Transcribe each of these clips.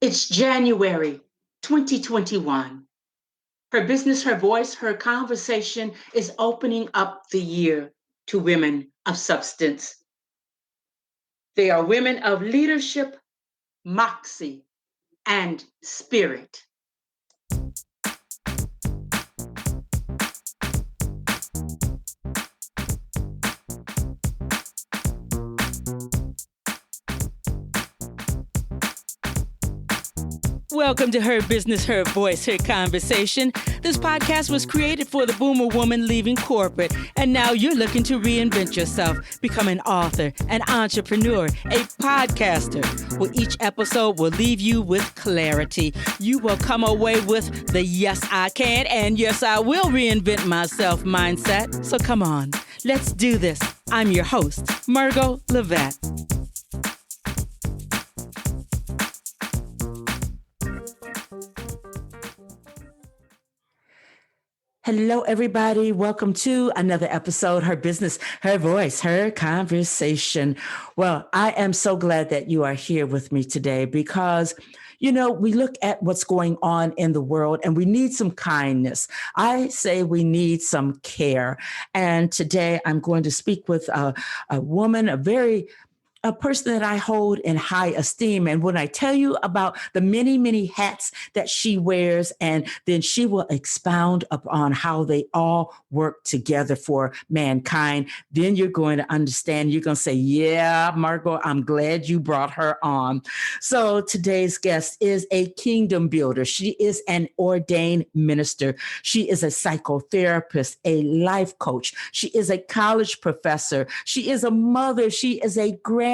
It's January 2021. Her business, her voice, her conversation is opening up the year to women of substance. They are women of leadership, moxie, and spirit. Welcome to Her Business, Her Voice, Her Conversation. This podcast was created for the boomer woman leaving corporate, and now you're looking to reinvent yourself, become an author, an entrepreneur, a podcaster. Well, each episode will leave you with clarity. You will come away with the yes, I can and yes, I will reinvent myself mindset. So come on, let's do this. I'm your host, Margo Levette. Hello, everybody. Welcome to another episode, Her Business, Her Voice, Her Conversation. Well, I am so glad that you are here with me today because, you know, we look at what's going on in the world and we need some kindness. I say we need some care. And today I'm going to speak with a woman, a person that I hold in high esteem. And when I tell you about the many, many hats that she wears, and then she will expound upon how they all work together for mankind, then you're going to understand. You're going to say, yeah, Margo, I'm glad you brought her on. So today's guest is a kingdom builder. She is an ordained minister. She is a psychotherapist, a life coach. She is a college professor. She is a mother. She is a grandmother.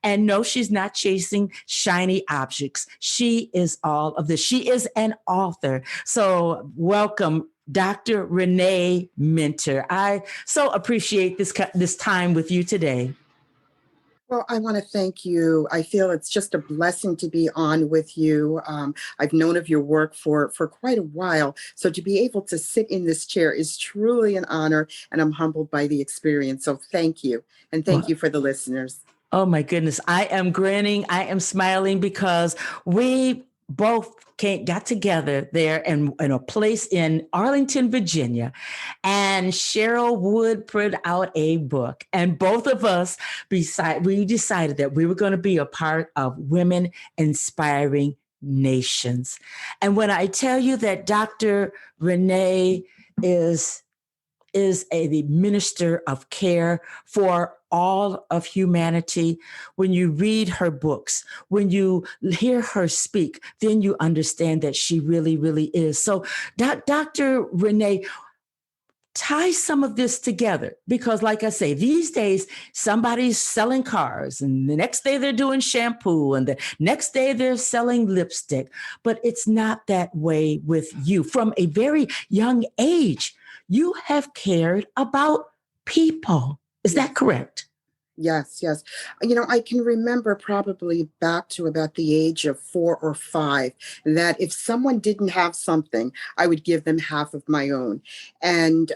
And no, she's not chasing shiny objects. She is all of this. She is an author. So welcome, Dr. Rene Minter. I so appreciate this time with you today. Well, I want to thank you. I feel it's just a blessing to be on with you. I've known of your work for quite a while. So to be able to sit in this chair is truly an honor, and I'm humbled by the experience. So thank you. And thank you for the listeners. Oh, my goodness. I am grinning. I am smiling because we both got together there in a place in Arlington, Virginia, and Cheryl Wood put out a book, and both of us we decided that we were going to be a part of Women Inspiring Nations. And when I tell you that Dr. Rene is the minister of care for all of humanity. When you read her books, when you hear her speak, then you understand that she really, really is. So Dr. Rene, tie some of this together because, like I say, these days, somebody's selling cars and the next day they're doing shampoo and the next day they're selling lipstick. But it's not that way with you. From a very young age, you have cared about people. Is that correct? Yes. I can remember probably back to about the age of 4 or 5 that if someone didn't have something, I would give them half of my own. And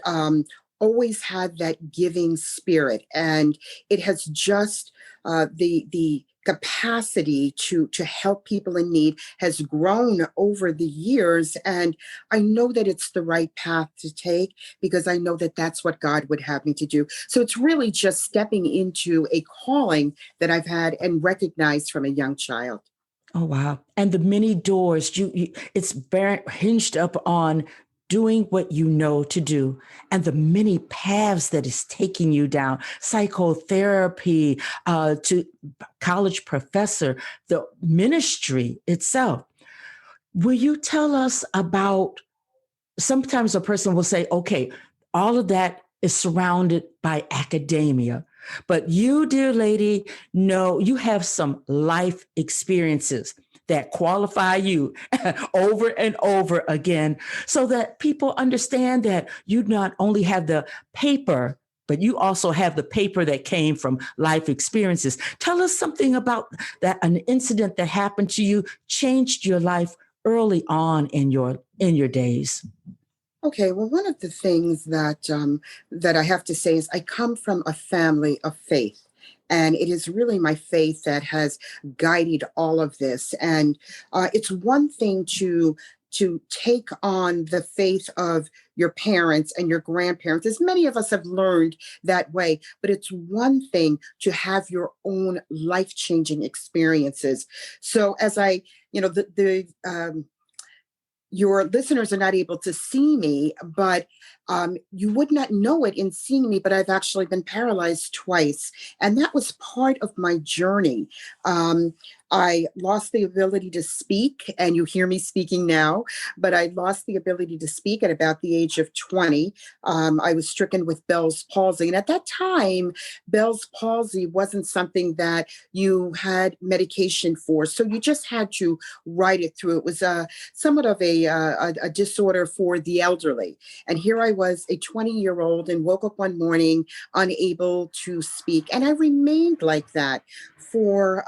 always had that giving spirit. And it has just the capacity to help people in need has grown over the years. And I know that it's the right path to take because I know that that's what God would have me to do. So it's really just stepping into a calling that I've had and recognized from a young child. Oh, wow. And the many doors, it's very hinged up on doing what you know to do and the many paths that is taking you down, psychotherapy, to college professor, the ministry itself. Will you tell us about, sometimes a person will say, okay, all of that is surrounded by academia. But you, dear lady, know you have some life experiences that qualify you over and over again so that people understand that you not only have the paper, but you also have the paper that came from life experiences. Tell us something about that, an incident that happened to you, changed your life early on in your days. Okay, well, one of the things that I have to say is I come from a family of faith. And it is really my faith that has guided all of this. And it's one thing to take on the faith of your parents and your grandparents, as many of us have learned that way. But it's one thing to have your own life-changing experiences. So as I, your listeners are not able to see me, but you would not know it in seeing me, but I've actually been paralyzed twice. And that was part of my journey. I lost the ability to speak, and you hear me speaking now, but I lost the ability to speak at about the age of 20. I was stricken with Bell's palsy. And at that time, Bell's palsy wasn't something that you had medication for. So you just had to ride it through. It was somewhat of a disorder for the elderly. And here I was, a 20-year-old, and woke up one morning unable to speak. And I remained like that for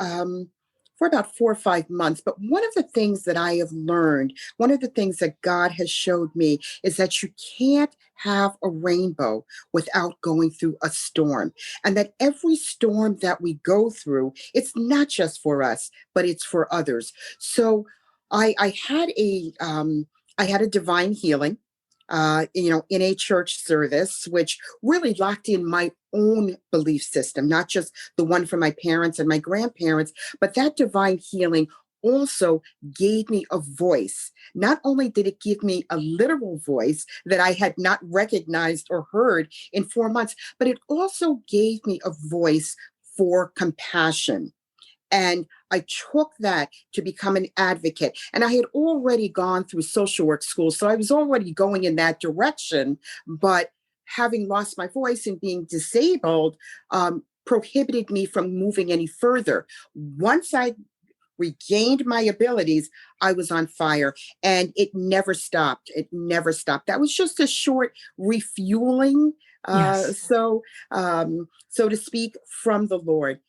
about 4 or 5 months. But one of the things that I have learned, one of the things that God has showed me is that you can't have a rainbow without going through a storm. And that every storm that we go through, it's not just for us, but it's for others. So I had a divine healing, in a church service, which really locked in my own belief system, not just the one from my parents and my grandparents, but that divine healing also gave me a voice. Not only did it give me a literal voice that I had not recognized or heard in 4 months, but it also gave me a voice for compassion. And I took that to become an advocate. And I had already gone through social work school, so I was already going in that direction. But having lost my voice and being disabled prohibited me from moving any further. Once I regained my abilities, I was on fire, and it never stopped. It never stopped. That was just a short refueling, Yes. so to speak, from the Lord.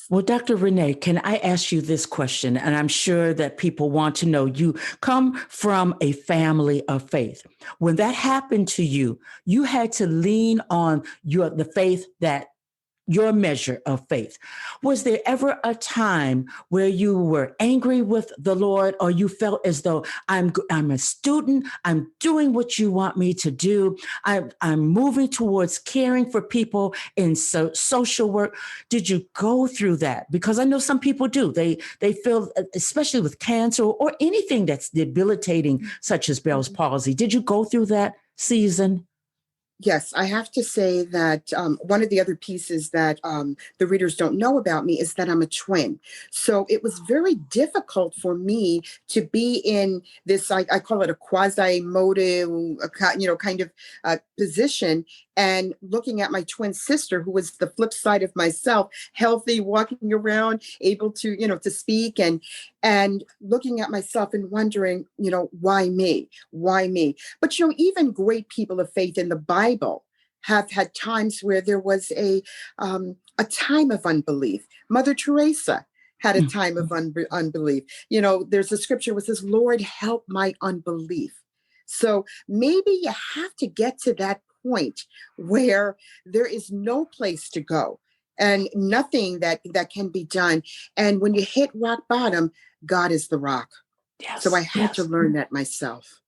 Well, Dr. Rene, can I ask you this question? And I'm sure that people want to know, you come from a family of faith. When that happened to you, you had to lean on the faith that your measure of faith. Was there ever a time where you were angry with the Lord, or you felt as though I'm a student, I'm doing what you want me to do, I'm moving towards caring for people in social work? Did you go through that? Because I know some people do. They feel, especially with cancer or anything that's debilitating, such as Bell's palsy. Did you go through that season? Yes, I have to say that one of the other pieces that the readers don't know about me is that I'm a twin. So it was very difficult for me to be in this, I call it a quasi-motive, kind of position. And looking at my twin sister, who was the flip side of myself, healthy, walking around, able to, to speak, and looking at myself and wondering, why me? Why me? But, even great people of faith in the Bible have had times where there was a time of unbelief. Mother Teresa had a time of unbelief. There's a scripture which says, Lord, help my unbelief. So maybe you have to get to that point where there is no place to go and nothing that can be done. And when you hit rock bottom, God is the rock. Yes. So I had to learn that myself.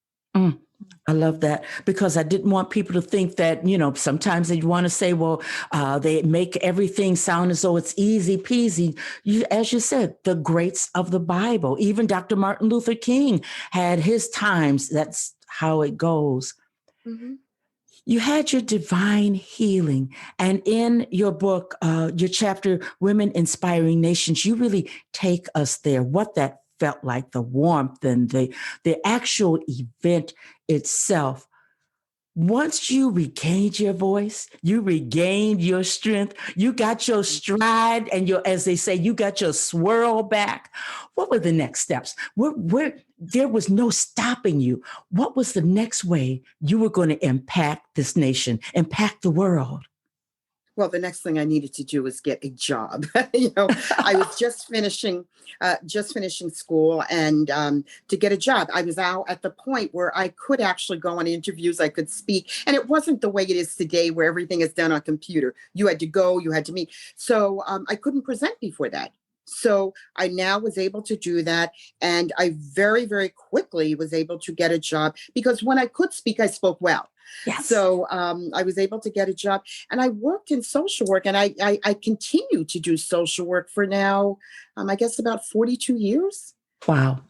I love that, because I didn't want people to think that, sometimes they want to say, well, they make everything sound as though it's easy peasy. As you said, the greats of the Bible, even Dr. Martin Luther King had his times. That's how it goes. Mm-hmm. You had your divine healing. And in your book, your chapter, Women Inspiring Nations, you really take us there, what that felt like, the warmth and the actual event itself. Once you regained your voice, you regained your strength, you got your stride and as they say, you got your swirl back. What were the next steps? Where there was no stopping you. What was the next way you were going to impact this nation, impact the world? Well, the next thing I needed to do was get a job. You know, I was just finishing school, and to get a job, I was out at the point where I could actually go on interviews. I could speak, and it wasn't the way it is today, where everything is done on computer. You had to go, you had to meet. So I couldn't present before that. So I now was able to do that, and I very, very quickly was able to get a job because when I could speak, I spoke well. Yes. So I was able to get a job, and I worked in social work, and I continue to do social work for now, I guess about 42 years. Wow.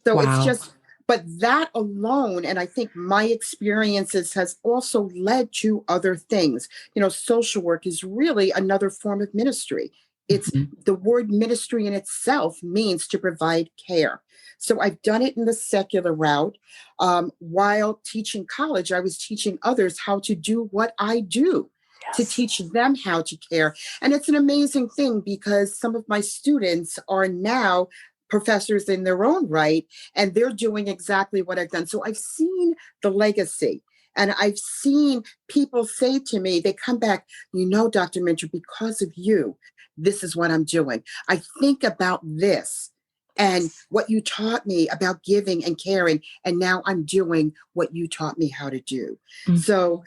So it's Wow. just, but that alone, and I think my experiences has also led to other things. You know, social work is really another form of ministry. It's Mhm. the word ministry in itself means to provide care. So I've done it in the secular route. While teaching college, I was teaching others how to do what I do, to Yes. teach them how to care. And it's an amazing thing because some of my students are now professors in their own right, and they're doing exactly what I've done. So I've seen the legacy. And I've seen people say to me, they come back, you know, Dr. Minter, because of you, this is what I'm doing. I think about this and Yes. what you taught me about giving and caring, and now I'm doing what you taught me how to do. Mm. So,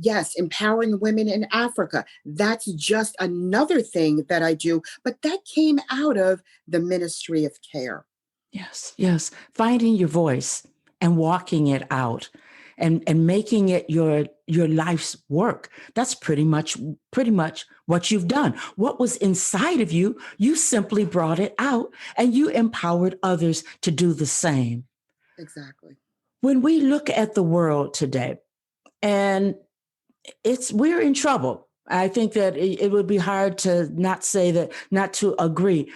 yes, empowering women in Africa, that's just another thing that I do, but that came out of the ministry of care. Yes. Yes. Finding your voice and walking it out and making it your life's work. That's pretty much what you've done. What was inside of you, you simply brought it out and you empowered others to do the same. Exactly. When we look at the world today, and we're in trouble. I think that it would be hard to not say that, not to agree.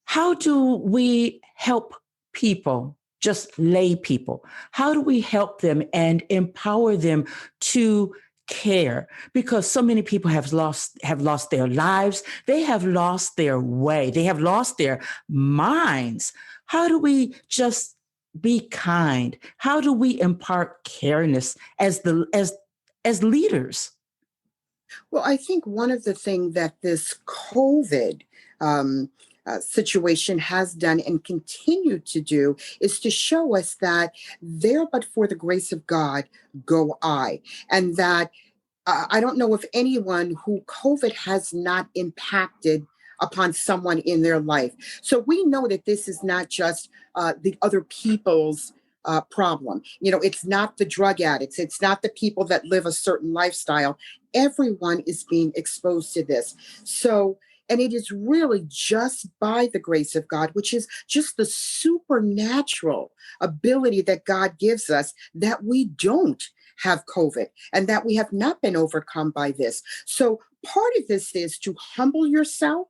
How do we help people, just lay people? How do we help them and empower them to care? Because so many people have lost their lives. They have lost their way. They have lost their minds. How do we just be kind? How do we impart cariness as leaders? Well, I think one of the things that this COVID situation has done and continue to do is to show us that there, but for the grace of God, go I. And that I don't know if anyone who COVID has not impacted upon someone in their life. So we know that this is not just the other people's problem. You know, it's not the drug addicts, it's not the people that live a certain lifestyle. Everyone is being exposed to this. So, and it is really just by the grace of God, which is just the supernatural ability that God gives us, that we don't have COVID and that we have not been overcome by this. So part of this is to humble yourself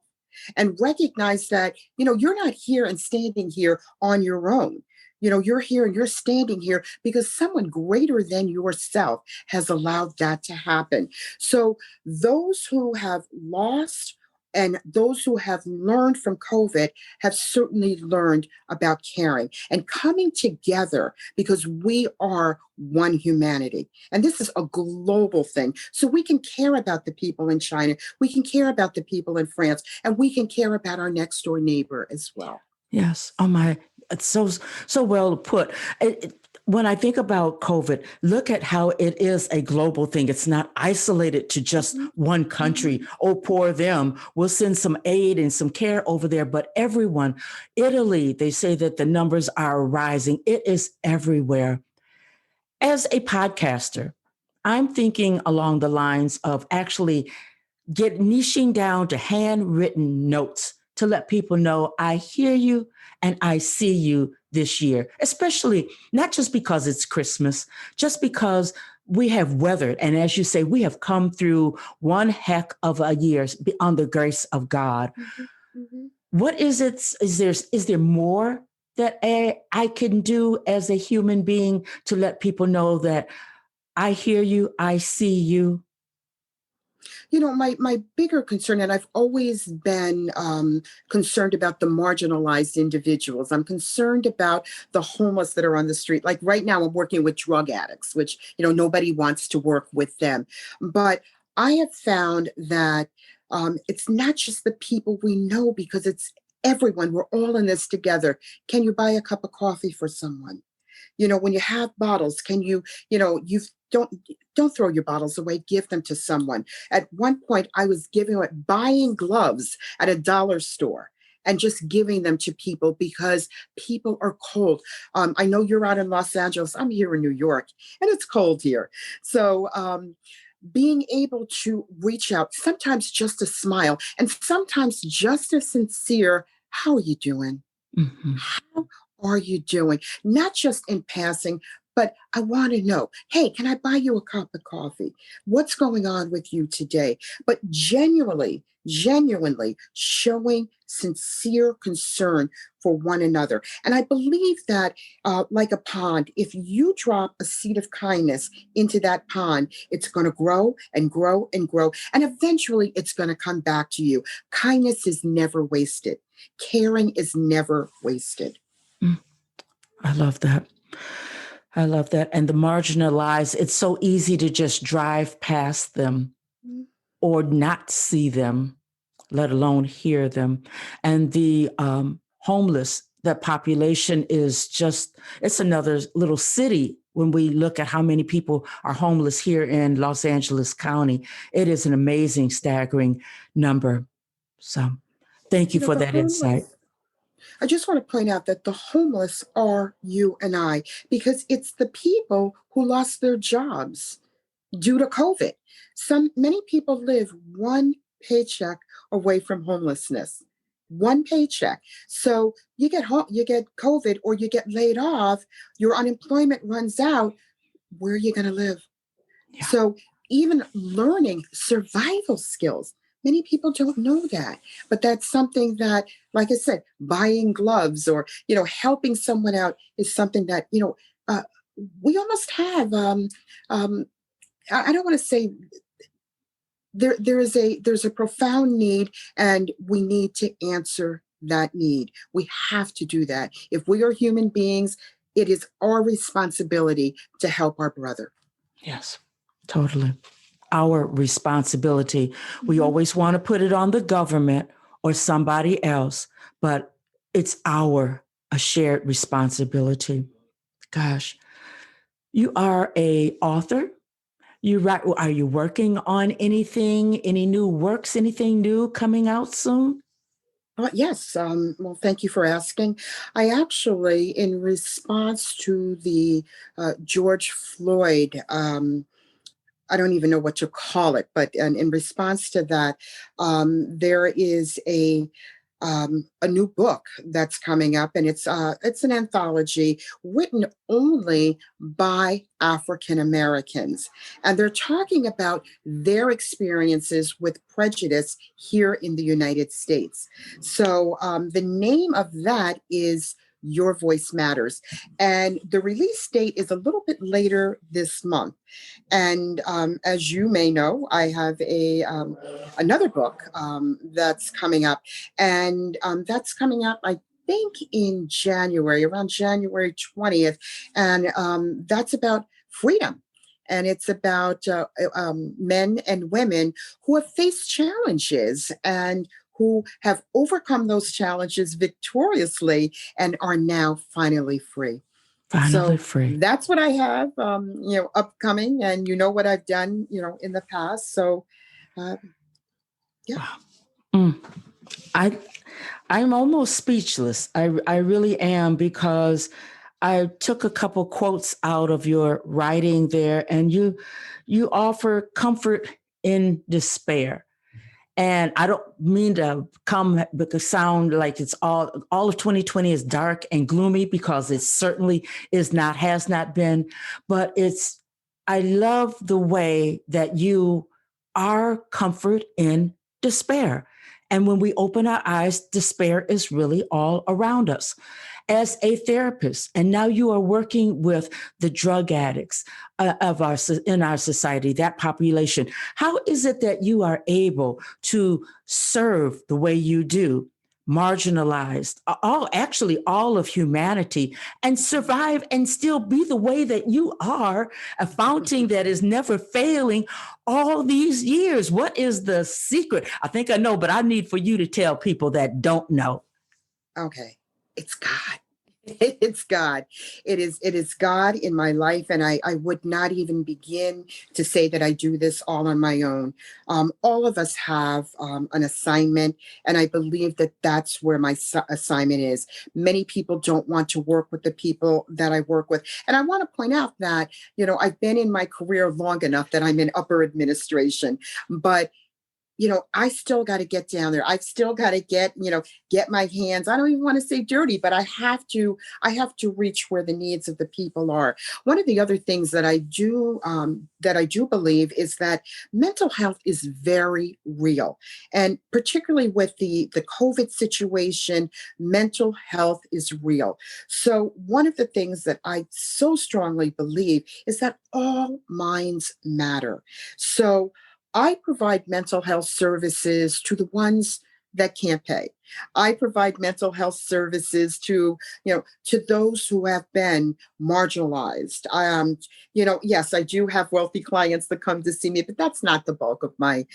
and recognize that, you know, you're not here and standing here on your own. You know, you're here and you're standing here because someone greater than yourself has allowed that to happen. So those who have lost and those who have learned from COVID have certainly learned about caring and coming together because we are one humanity. And this is a global thing. So we can care about the people in China, we can care about the people in France, and we can care about our next door neighbor as well. Yes. Oh my, it's so well put. When I think about COVID, look at how it is a global thing. It's not isolated to just Mhm. one country. Mhm. Oh, poor them. We'll send some aid and some care over there. But everyone, Italy, they say that the numbers are rising. It is everywhere. As a podcaster, I'm thinking along the lines of actually get niching down to handwritten notes to let people know I hear you and I see you this year, especially not just because it's Christmas, just because we have weathered. And as you say, we have come through one heck of a year on the grace of God. Mhm. Mhm. What is it? Is there more that I can do as a human being to let people know that I hear you, I see you? You know, my bigger concern, and I've always been concerned about the marginalized individuals. I'm concerned about the homeless that are on the street. Like right now, I'm working with drug addicts, which, you know, nobody wants to work with them. But I have found that it's not just the people we know, because it's everyone. We're all in this together. Can you buy a cup of coffee for someone? When you have bottles, can you don't throw your bottles away, give them to someone. At one point I was buying gloves at a dollar store and just giving them to people because people are cold. I know you're out in Los Angeles. I'm here in New York, and it's cold here. So being able to reach out, sometimes just a smile, and sometimes just a sincere, how are you doing? Mhm. How are you doing? Not just in passing, but I want to know, hey, can I buy you a cup of coffee? What's going on with you today? But genuinely showing sincere concern for one another. And I believe that, like a pond, if you drop a seed of kindness into that pond, it's going to grow and grow and grow. And eventually it's going to come back to you. Kindness is never wasted. Caring is never wasted. Mm. I love that. I love that. And the marginalized, it's so easy to just drive past them or not see them, let alone hear them. And the homeless, that population is just, it's another little city when we look at how many people are homeless here in Los Angeles County. It is an amazing, staggering number. So thank you for The that insight. homeless, I just want to point out that the homeless are you and I, because it's the people who lost their jobs due to COVID. Many people live one paycheck away from homelessness. One paycheck. So you get COVID, or you get laid off, your unemployment runs out, where are you going to live? Yeah. So even learning survival skills, many people don't know that, but that's something that, like I said, buying gloves or helping someone out is something that we almost have. I don't want to say there's a profound need, and we need to answer that need. We have to do that. If we are human beings, it is our responsibility to help our brother. Yes, totally. Our responsibility. We Mhm. always want to put it on the government or somebody else, but it's a shared responsibility. Gosh, you are a author. You write. Are you working on anything? Any new works? Anything new coming out soon? Yes. Well, thank you for asking. I actually, in response to the George Floyd, I don't even know what to call it, but in response to that, there is a new book that's coming up, and it's an anthology written only by African Americans, and they're talking about their experiences with prejudice here in the United States. So the name of that is Your Voice Matters, and the release date is a little bit later this month. And as you may know, I have another book that's coming up, and that's coming up, I think, in January, around January 20th, and that's about freedom. And it's about men and women who have faced challenges and who have overcome those challenges victoriously and are now finally free. Finally So free. that's what I have, upcoming, and what I've done, in the past. So, uh, yeah. Wow. Mm. I I'm almost speechless. I really am, because I took a couple quotes out of your writing there, and you offer comfort in despair. And I don't mean to come because sound like it's all of 2020 is dark and gloomy, because it certainly is not, has not been. But I love the way that you are comfort in despair. And when we open our eyes, despair is really all around us. As a therapist, and now you are working with the drug addicts in our society, that population, how is it that you are able to serve the way you do, marginalized, all of humanity, and survive and still be the way that you are, a fountain that is never failing all these years? What is the secret? I think I know, but I need for you to tell people that don't know. Okay. It's God. It's God. It is God in my life. And I would not even begin to say that I do this all on my own. All of us have an assignment. And I believe that that's where my assignment is. Many people don't want to work with the people that I work with. And I want to point out that, I've been in my career long enough that I'm in upper administration, but I still got to get down there. I've still got to get my hands. I don't even want to say dirty, but I have to reach where the needs of the people are. One of the other things that I do believe is that mental health is very real. And particularly with the COVID situation, mental health is real. So one of the things that I so strongly believe is that all minds matter. So I provide mental health services to the ones that can't pay. I provide mental health services to those who have been marginalized. Yes, I do have wealthy clients that come to see me, but that's not the bulk of my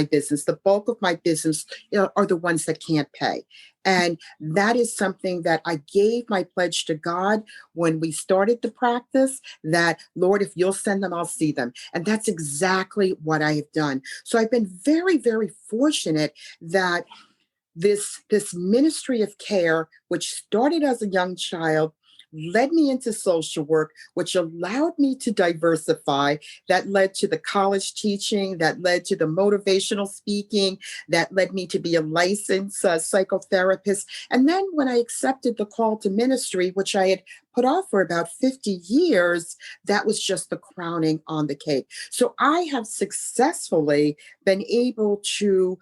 business. The bulk of my business, are the ones that can't pay. And that is something that I gave my pledge to God when we started the practice, that, Lord, if you'll send them, I'll see them. And that's exactly what I have done. So I've been very, very fortunate that this ministry of care, which started as a young child, led me into social work, which allowed me to diversify. That led to the college teaching, that led to the motivational speaking, that led me to be a licensed psychotherapist. And then when I accepted the call to ministry, which I had put off for about 50 years, that was just the crowning on the cake. So I have successfully been able to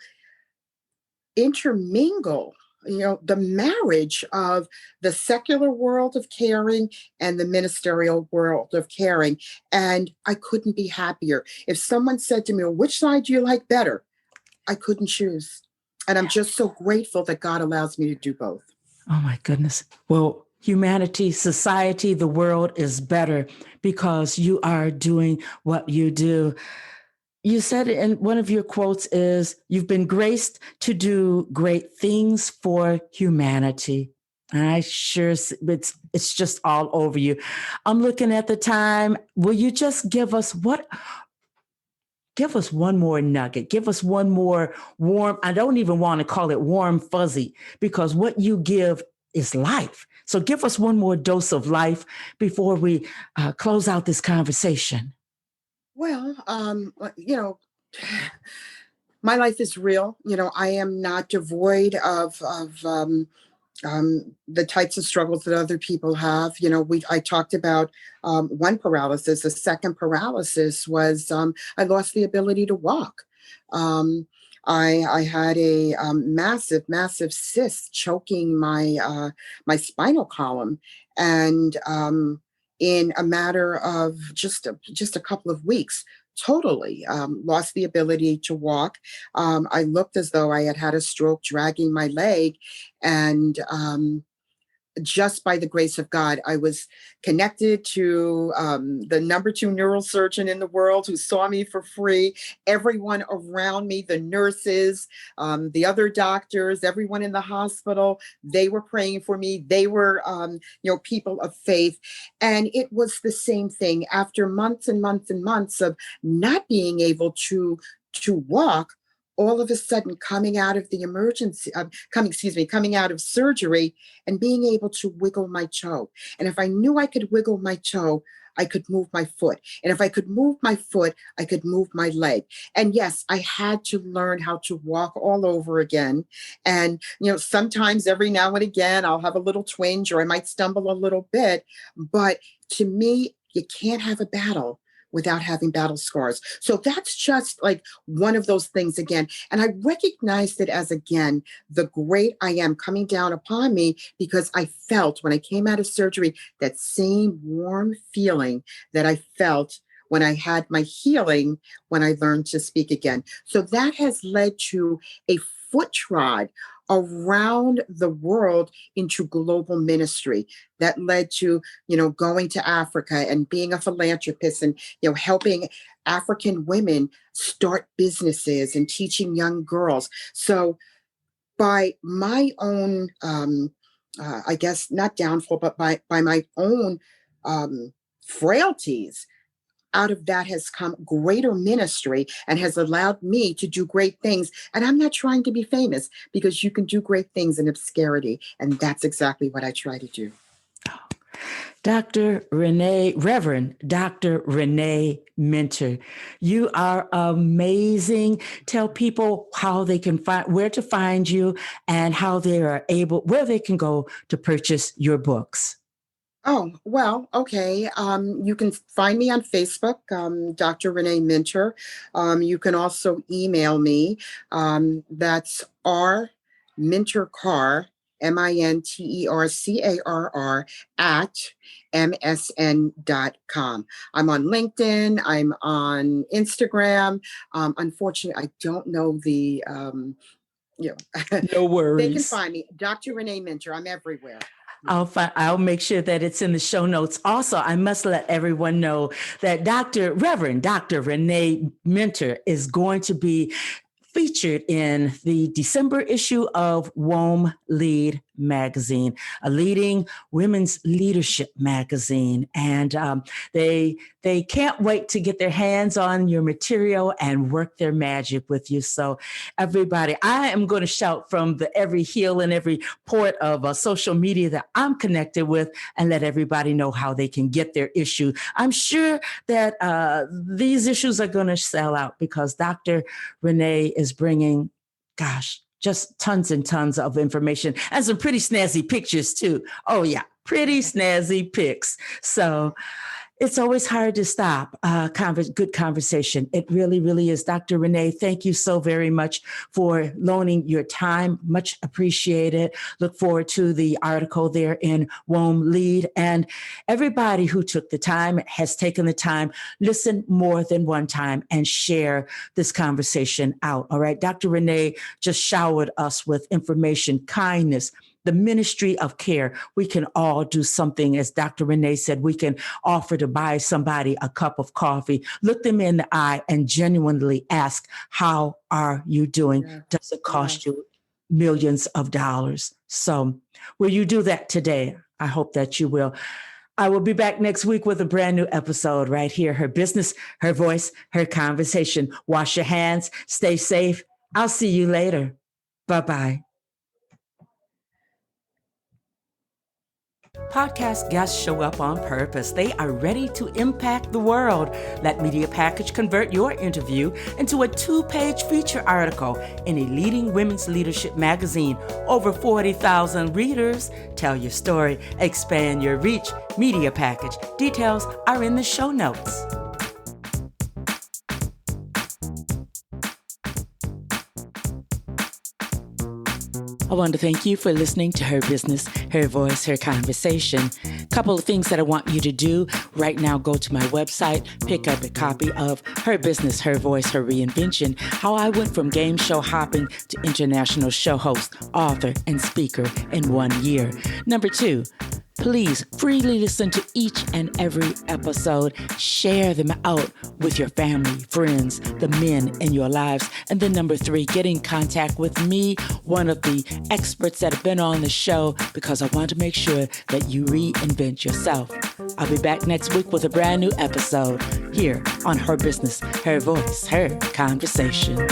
intermingle the marriage of the secular world of caring and the ministerial world of caring. And I couldn't be happier. If someone said to me, well, which side do you like better? I couldn't choose. And I'm just so grateful that God allows me to do both. Oh my goodness. Well, humanity, society, the world is better because you are doing what you do. You said in one of your quotes is, you've been graced to do great things for humanity. And I sure, it's just all over you. I'm looking at the time. Will you just give us one more nugget? Give us one more warm, I don't even want to call it warm fuzzy, because what you give is life. So give us one more dose of life before we close out this conversation. Well, my life is real. I am not devoid of the types of struggles that other people have. I talked about one paralysis. The second paralysis was I lost the ability to walk. I had a massive, massive cyst choking my spinal column, and in a matter of just a couple of weeks, totally lost the ability to walk. I looked as though I had had a stroke, dragging my leg, and just by the grace of God, I was connected to the number 2 neurosurgeon in the world, who saw me for free. Everyone around me, the nurses, the other doctors, everyone in the hospital, they were praying for me. They were, people of faith. And it was the same thing. After months and months and months of not being able to walk, all of a sudden coming out of coming out of surgery and being able to wiggle my toe. And if I knew I could wiggle my toe, I could move my foot. And if I could move my foot, I could move my leg. And yes, I had to learn how to walk all over again. And, sometimes every now and again, I'll have a little twinge, or I might stumble a little bit. But to me, you can't have a battle without having battle scars. So that's just like one of those things again. And I recognized it as, again, the great I am coming down upon me, because I felt when I came out of surgery, that same warm feeling that I felt when I had my healing, when I learned to speak again. So that has led to a foot trod around the world into global ministry that led to, going to Africa and being a philanthropist and, helping African women start businesses and teaching young girls. So by my own, I guess not downfall, but by my own frailties, out of that has come greater ministry and has allowed me to do great things. And I'm not trying to be famous, because you can do great things in obscurity. And that's exactly what I try to do. Reverend Dr. Rene Minter, you are amazing. Tell people how they can where to find you and where they can go to purchase your books. Oh, well, okay. You can find me on Facebook, Dr. Rene Minter. You can also email me. That's rmintercar, MINTERCARR @msn.com. I'm on LinkedIn. I'm on Instagram. Unfortunately, I don't know the, No worries. They can find me, Dr. Rene Minter. I'm everywhere. I'll make sure that it's in the show notes. Also, I must let everyone know that Reverend Dr. Rene Minter is going to be featured in the December issue of WOM Lead magazine, a leading women's leadership magazine. And they can't wait to get their hands on your material and work their magic with you. So everybody, I am going to shout from every hill and every port of social media that I'm connected with and let everybody know how they can get their issue. I'm sure that these issues are going to sell out because Dr. Rene is bringing, just tons and tons of information and some pretty snazzy pictures too. Oh yeah, pretty snazzy pics. So it's always hard to stop good conversation. It really, really is. Dr. Rene, thank you so very much for loaning your time. Much appreciated. Look forward to the article there in WOM Lead. And everybody who took the time, has taken the time, listen more than one time and share this conversation out. All right. Dr. Rene just showered us with information, kindness, the ministry of care. We can all do something. As Dr. Rene said, we can offer to buy somebody a cup of coffee, look them in the eye and genuinely ask, how are you doing? Yeah. Does it cost you millions of dollars? So will you do that today? I hope that you will. I will be back next week with a brand new episode right here. Her business, her voice, her conversation. Wash your hands, stay safe. I'll see you later. Bye-bye. Podcast guests show up on purpose. They are ready to impact the world. Let Media Package convert your interview into a 2-page feature article in a leading women's leadership magazine. Over 40,000 readers. Tell your story. Expand your reach. Media Package. Details are in the show notes. I want to thank you for listening to Her Business, Her Voice, Her Conversation. Couple of things that I want you to do right now. Go to my website, pick up a copy of Her Business, Her Voice, Her Reinvention, how I went from game show hopping to international show host, author, and speaker in 1 year. Number 2, please freely listen to each and every episode. Share them out with your family, friends, the men in your lives. And then number 3, get in contact with me, one of the experts that have been on the show, because I want to make sure that you reinvent yourself. I'll be back next week with a brand new episode here on Her Business, Her Voice, Her Conversation.